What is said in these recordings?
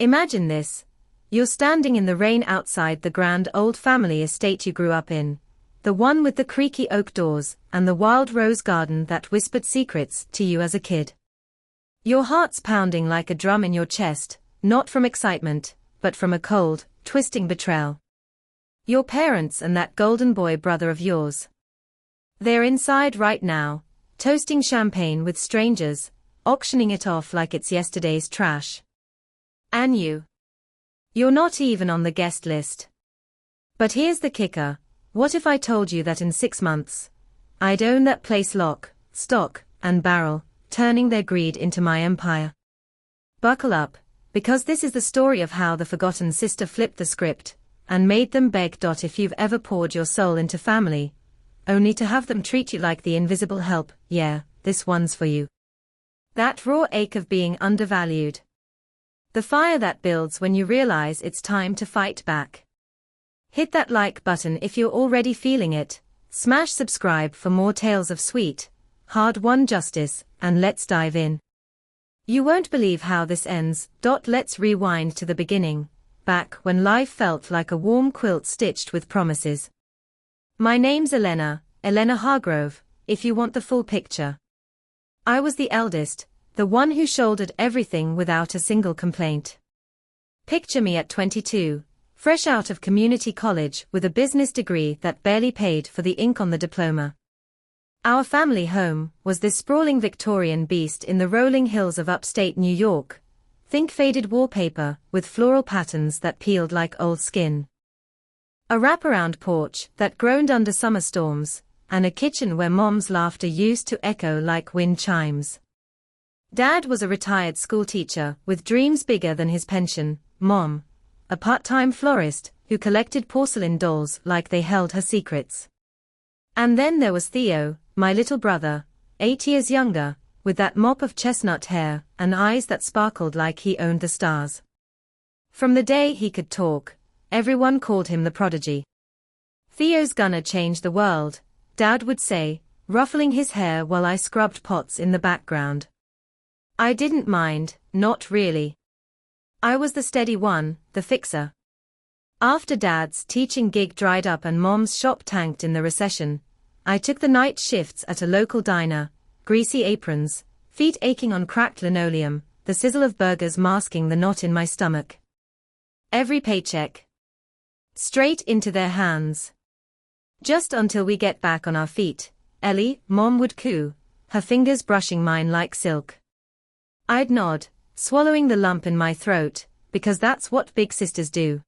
Imagine this. You're standing in the rain outside the grand old family estate you grew up in, the one with the creaky oak doors and the wild rose garden that whispered secrets to you as a kid. Your heart's pounding like a drum in your chest, not from excitement, but from a cold, twisting betrayal. Your parents and that golden boy brother of yours. They're inside right now, toasting champagne with strangers, auctioning it off like it's yesterday's trash. And you're not even on the guest list. But here's the kicker. What if I told you that in 6 months, I'd own that place lock, stock, and barrel, turning their greed into my empire? Buckle up, because this is the story of how the forgotten sister flipped the script and made them beg. If you've ever poured your soul into family, only to have them treat you like the invisible help, yeah, this one's for you. That raw ache of being undervalued. The fire that builds when you realize it's time to fight back. Hit that like button if you're already feeling it, smash subscribe for more tales of sweet, hard-won justice, and let's dive in. You won't believe how this ends. Let's rewind to the beginning, back when life felt like a warm quilt stitched with promises. My name's Elena Hargrove, if you want the full picture. I was the eldest, the one who shouldered everything without a single complaint. Picture me at 22, fresh out of community college with a business degree that barely paid for the ink on the diploma. Our family home was this sprawling Victorian beast in the rolling hills of upstate New York. Think faded wallpaper with floral patterns that peeled like old skin. A wraparound porch that groaned under summer storms, and a kitchen where Mom's laughter used to echo like wind chimes. Dad was a retired schoolteacher with dreams bigger than his pension. Mom, a part-time florist who collected porcelain dolls like they held her secrets. And then there was Theo, my little brother, 8 years younger, with that mop of chestnut hair and eyes that sparkled like he owned the stars. From the day he could talk, everyone called him the prodigy. Theo's gonna change the world, Dad would say, ruffling his hair while I scrubbed pots in the background. I didn't mind, not really. I was the steady one, the fixer. After Dad's teaching gig dried up and Mom's shop tanked in the recession, I took the night shifts at a local diner, greasy aprons, feet aching on cracked linoleum, the sizzle of burgers masking the knot in my stomach. Every paycheck. Straight into their hands. Just until we get back on our feet, Ellie, Mom would coo, her fingers brushing mine like silk. I'd nod, swallowing the lump in my throat, because that's what big sisters do.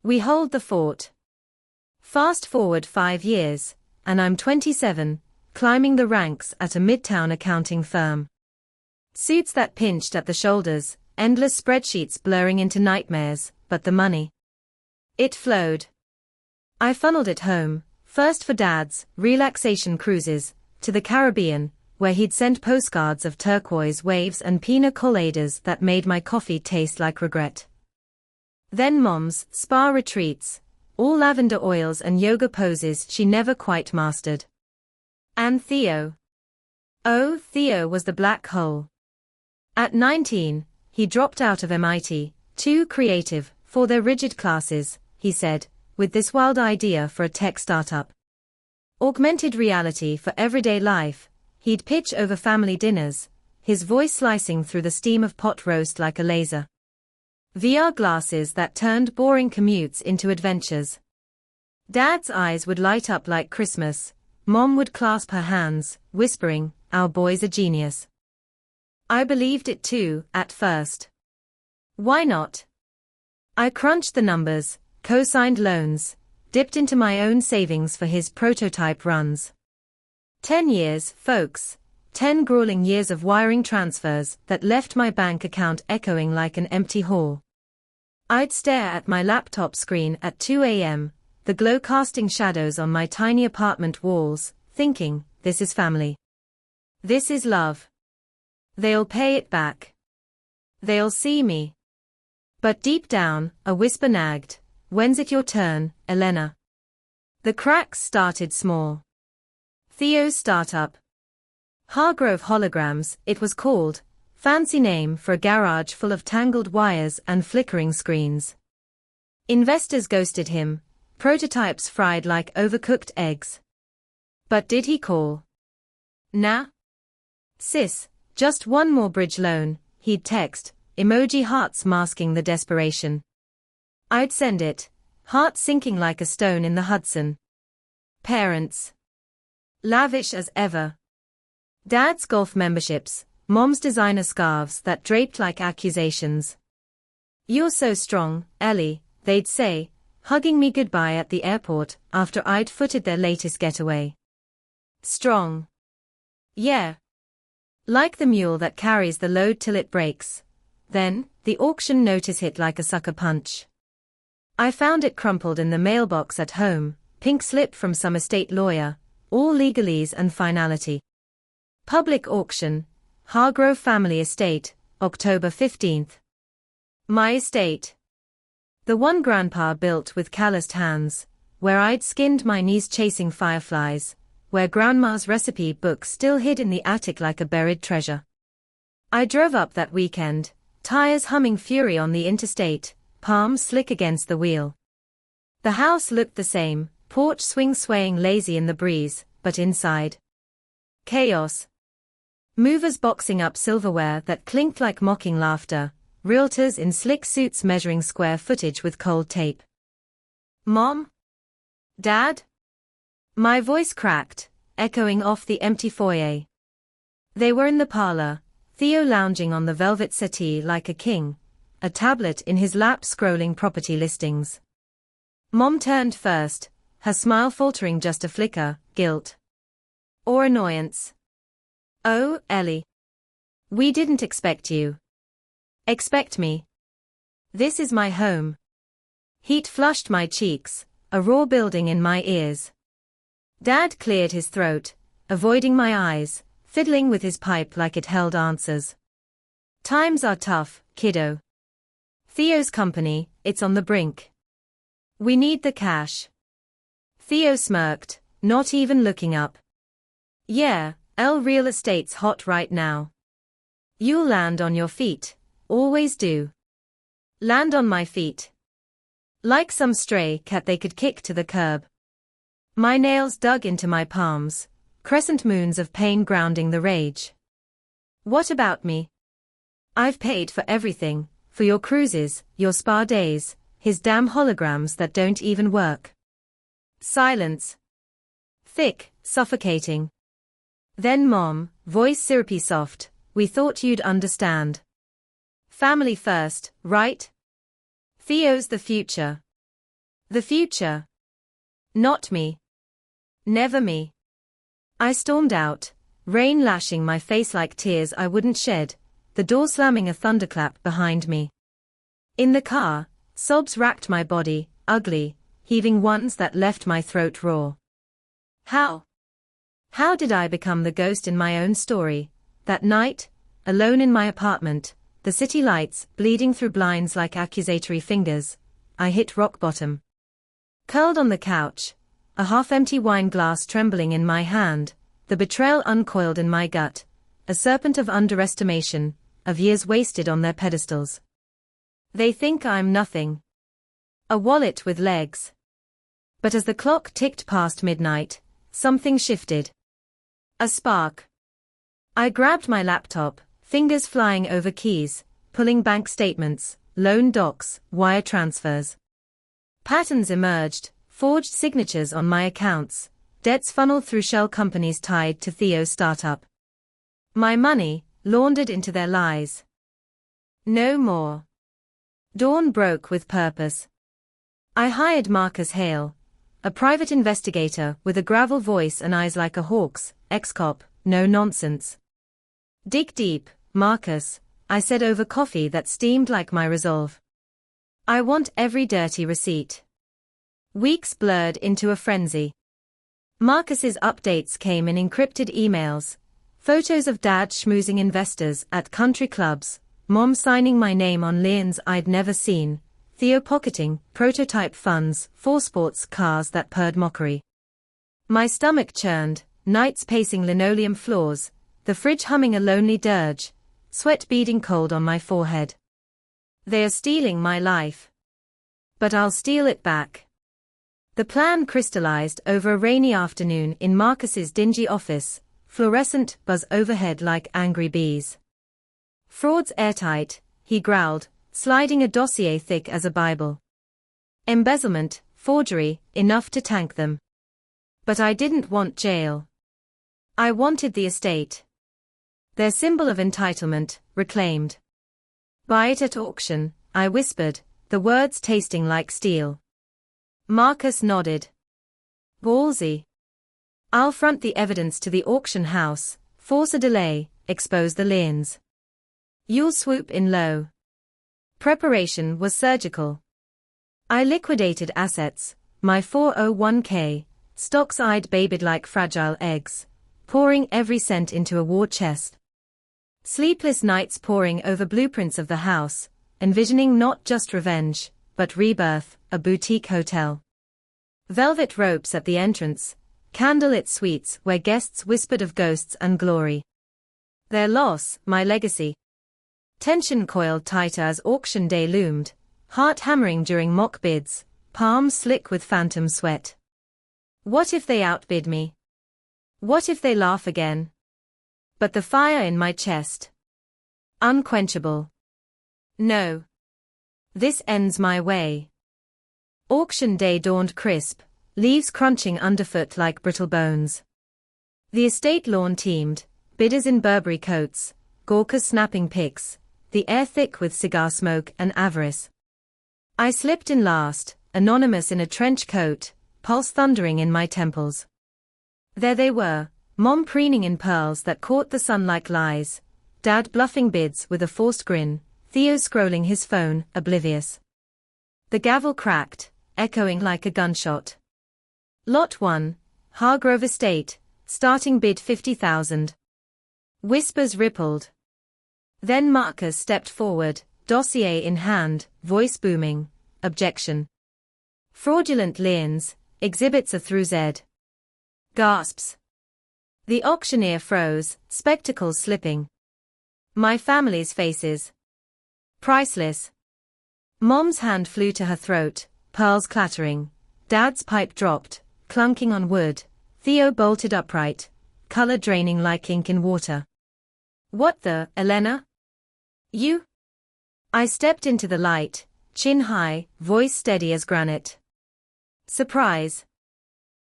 We hold the fort. Fast forward 5 years, and I'm 27, climbing the ranks at a midtown accounting firm. Suits that pinched at the shoulders, endless spreadsheets blurring into nightmares, but the money. It flowed. I funneled it home, first for Dad's relaxation cruises to the Caribbean, where he'd sent postcards of turquoise waves and pina coladas that made my coffee taste like regret. Then Mom's spa retreats, all lavender oils and yoga poses she never quite mastered. And Theo. Oh, Theo was the black hole. At 19, he dropped out of MIT, too creative for their rigid classes, he said, with this wild idea for a tech startup. Augmented reality for everyday life. He'd pitch over family dinners, his voice slicing through the steam of pot roast like a laser. VR glasses that turned boring commutes into adventures. Dad's eyes would light up like Christmas. Mom would clasp her hands, whispering, "Our boy's a genius." I believed it too, at first. Why not? I crunched the numbers, co-signed loans, dipped into my own savings for his prototype runs. 10 years, folks. 10 grueling years of wiring transfers that left my bank account echoing like an empty hall. I'd stare at my laptop screen at 2 a.m., the glow casting shadows on my tiny apartment walls, thinking, this is family. This is love. They'll pay it back. They'll see me. But deep down, a whisper nagged, "When's it your turn, Elena?" The cracks started small. Theo's startup. Hargrove Holograms, it was called, Fancy name for a garage full of tangled wires and flickering screens. Investors ghosted him, prototypes fried like overcooked eggs. But did he call? Nah. Sis, just one more bridge loan, he'd text, emoji hearts masking the desperation. I'd send it, heart sinking like a stone in the Hudson. Parents. Lavish as ever. Dad's golf memberships, mom's designer scarves that draped like accusations. You're so strong, Ellie, they'd say, hugging me goodbye at the airport after I'd footed their latest getaway. Strong. Yeah. Like the mule that carries the load till it breaks. Then, the auction notice hit like a sucker punch. I found it crumpled in the mailbox at home, pink slip from some estate lawyer, all legalese and finality. Public auction, Hargrove Family Estate, October 15th. My estate. The one Grandpa built with calloused hands, where I'd skinned my knees chasing fireflies, where Grandma's recipe book still hid in the attic like a buried treasure. I drove up that weekend, tires humming fury on the interstate, palms slick against the wheel. The house looked the same, porch swaying lazy in the breeze, but inside. Chaos. Movers boxing up silverware that clinked like mocking laughter, realtors in slick suits measuring square footage with cold tape. Mom? Dad? My voice cracked, echoing off the empty foyer. They were in the parlor, Theo lounging on the velvet settee like a king, a tablet in his lap scrolling property listings. Mom turned first, her smile faltering just a flicker, guilt. Or annoyance. Oh, Ellie. We didn't expect you. Expect me. This is my home. Heat flushed my cheeks, a raw building in my ears. Dad cleared his throat, avoiding my eyes, fiddling with his pipe like it held answers. Times are tough, kiddo. Theo's company, it's on the brink. We need the cash. Theo smirked, not even looking up. Yeah, real estate's hot right now. You'll land on your feet, always do. Land on my feet. Like some stray cat they could kick to the curb. My nails dug into my palms, crescent moons of pain grounding the rage. What about me? I've paid for everything, for your cruises, your spa days, his damn holograms that don't even work. Silence. Thick, suffocating. Then Mom, voice syrupy soft, we thought you'd understand. Family first, right? Theo's the future. The future. Not me. Never me. I stormed out, rain lashing my face like tears I wouldn't shed, the door slamming a thunderclap behind me. In the car, sobs racked my body, ugly, heaving ones that left my throat raw. How did I become the ghost in my own story? That night, alone in my apartment, the city lights bleeding through blinds like accusatory fingers, I hit rock bottom. Curled on the couch, a half-empty wine glass trembling in my hand, the betrayal uncoiled in my gut, a serpent of underestimation, of years wasted on their pedestals. They think I'm nothing. A wallet with legs. But as the clock ticked past midnight, something shifted. A spark. I grabbed my laptop, fingers flying over keys, pulling bank statements, loan docs, wire transfers. Patterns emerged, forged signatures on my accounts, debts funneled through shell companies tied to Theo's startup. My money, laundered into their lies. No more. Dawn broke with purpose. I hired Marcus Hale, a private investigator with a gravel voice and eyes like a hawk's, ex-cop, no nonsense. Dig deep, Marcus, I said over coffee that steamed like my resolve. I want every dirty receipt. Weeks blurred into a frenzy. Marcus's updates came in encrypted emails, photos of Dad schmoozing investors at country clubs, Mom signing my name on liens I'd never seen, Theo pocketing prototype funds for sports cars that purred mockery. My stomach churned, nights pacing linoleum floors, the fridge humming a lonely dirge, sweat beading cold on my forehead. They are stealing my life. But I'll steal it back. The plan crystallized over a rainy afternoon in Marcus's dingy office, fluorescent buzz overhead like angry bees. Fraud's airtight, he growled, sliding a dossier thick as a Bible. Embezzlement, forgery, enough to tank them. But I didn't want jail. I wanted the estate. Their symbol of entitlement, reclaimed. Buy it at auction, I whispered, the words tasting like steel. Marcus nodded. Ballsy. I'll front the evidence to the auction house, force a delay, expose the liens. You'll swoop in low. Preparation was surgical. I liquidated assets, my 401k, stocks eyed babied like fragile eggs, pouring every cent into a war chest. Sleepless nights poring over blueprints of the house, envisioning not just revenge, but rebirth, a boutique hotel. Velvet ropes at the entrance, candlelit suites where guests whispered of ghosts and glory. Their loss, my legacy. Tension coiled tighter as auction day loomed, heart hammering during mock bids, palms slick with phantom sweat. What if they outbid me? What if they laugh again? But the fire in my chest. Unquenchable. No. This ends my way. Auction day dawned crisp, leaves crunching underfoot like brittle bones. The estate lawn teemed, bidders in Burberry coats, gawkers snapping pics, the air thick with cigar smoke and avarice. I slipped in last, anonymous in a trench coat, pulse thundering in my temples. There they were, Mom preening in pearls that caught the sun like lies, Dad bluffing bids with a forced grin, Theo scrolling his phone, oblivious. The gavel cracked, echoing like a gunshot. Lot 1, Hargrove Estate, starting bid 50,000. Whispers rippled. Then Marcus stepped forward, dossier in hand, voice booming, objection. Fraudulent liens, exhibits are through Z. Gasps. The auctioneer froze, spectacles slipping. My family's faces. Priceless. Mom's hand flew to her throat, pearls clattering. Dad's pipe dropped, clunking on wood. Theo bolted upright, color draining like ink in water. What the, Elena? You? I stepped into the light, chin high, voice steady as granite. Surprise.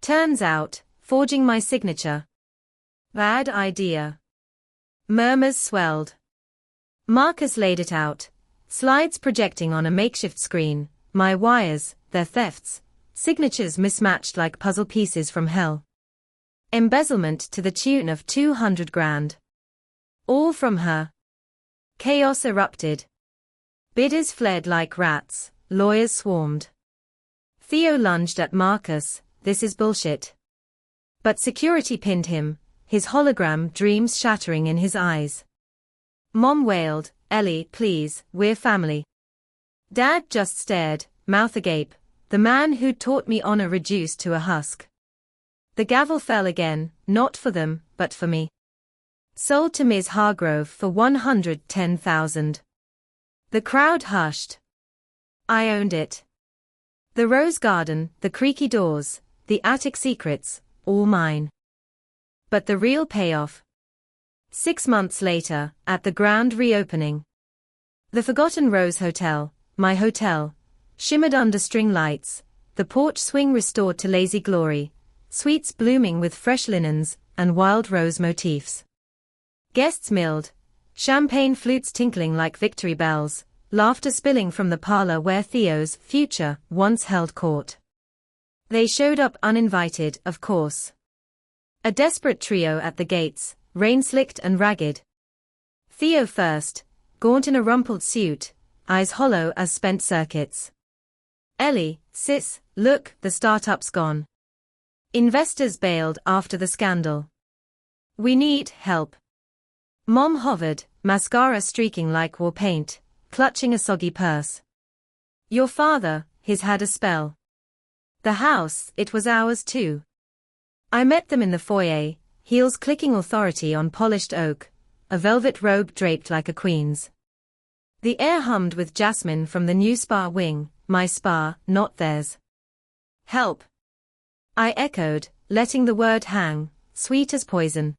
Turns out, forging my signature. Bad idea. Murmurs swelled. Marcus laid it out, slides projecting on a makeshift screen, my wires, their thefts, signatures mismatched like puzzle pieces from hell. Embezzlement to the tune of 200 grand. All from her. Chaos erupted. Bidders fled like rats, lawyers swarmed. Theo lunged at Marcus, this is bullshit. But security pinned him, his hologram dreams shattering in his eyes. Mom wailed, Ellie, please, we're family. Dad just stared, mouth agape, the man who'd taught me honor reduced to a husk. The gavel fell again, not for them, but for me. Sold to Ms. Hargrove for 110,000. The crowd hushed. I owned it. The rose garden, the creaky doors, the attic secrets, all mine. But the real payoff. 6 months later, at the grand reopening. The forgotten Rose Hotel, my hotel, shimmered under string lights, the porch swing restored to lazy glory, suites blooming with fresh linens and wild rose motifs. Guests milled, champagne flutes tinkling like victory bells, laughter spilling from the parlor where Theo's future once held court. They showed up uninvited, of course. A desperate trio at the gates, rain-slicked and ragged. Theo first, gaunt in a rumpled suit, eyes hollow as spent circuits. Ellie, sis, look, the startup's gone. Investors bailed after the scandal. We need help. Mom hovered, mascara streaking like war paint, clutching a soggy purse. Your father, he's had a spell. The house, it was ours too. I met them in the foyer, heels clicking authority on polished oak, a velvet robe draped like a queen's. The air hummed with jasmine from the new spa wing, my spa, not theirs. Help! I echoed, letting the word hang, sweet as poison.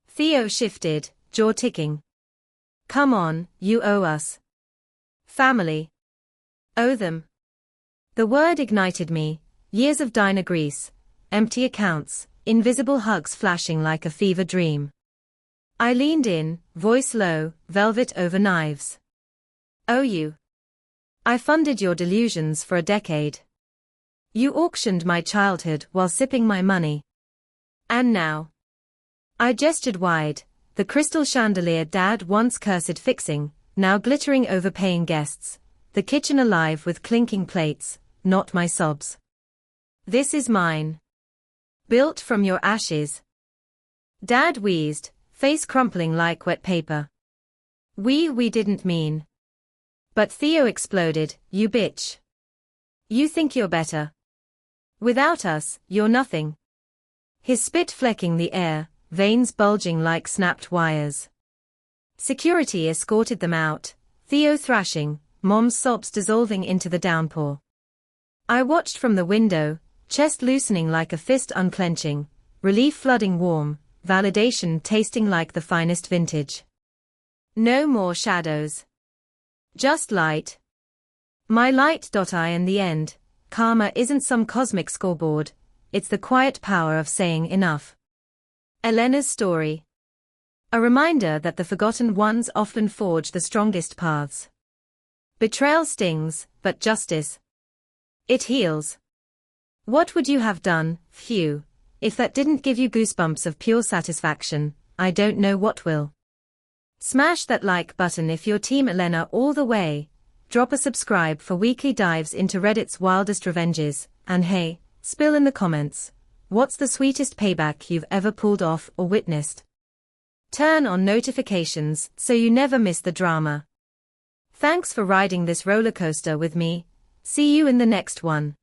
Theo shifted, jaw ticking. Come on, you owe us. Family. Owe them. The word ignited me, years of diner grease, empty accounts, invisible hugs flashing like a fever dream. I leaned in, voice low, velvet over knives. Owe you. I funded your delusions for a decade. You auctioned my childhood while sipping my money. And now. I gestured wide, the crystal chandelier Dad once cursed fixing, now glittering over paying guests, the kitchen alive with clinking plates, not my sobs. This is mine. Built from your ashes. Dad wheezed, face crumpling like wet paper. We didn't mean. But Theo exploded, you bitch. You think you're better. Without us, you're nothing. His spit flecking the air, veins bulging like snapped wires. Security escorted them out, Theo thrashing, Mom's sobs dissolving into the downpour. I watched from the window, chest loosening like a fist unclenching, relief flooding warm, validation tasting like the finest vintage. No more shadows. Just light. My light. I in the end, karma isn't some cosmic scoreboard, it's the quiet power of saying enough. Elena's story. A reminder that the forgotten ones often forge the strongest paths. Betrayal stings, but justice. It heals. What would you have done, Hugh, if that didn't give you goosebumps of pure satisfaction? I don't know what will. Smash that like button if you're Team Elena all the way. Drop a subscribe for weekly dives into Reddit's wildest revenges, and hey, spill in the comments. What's the sweetest payback you've ever pulled off or witnessed? Turn on notifications so you never miss the drama. Thanks for riding this roller coaster with me. See you in the next one.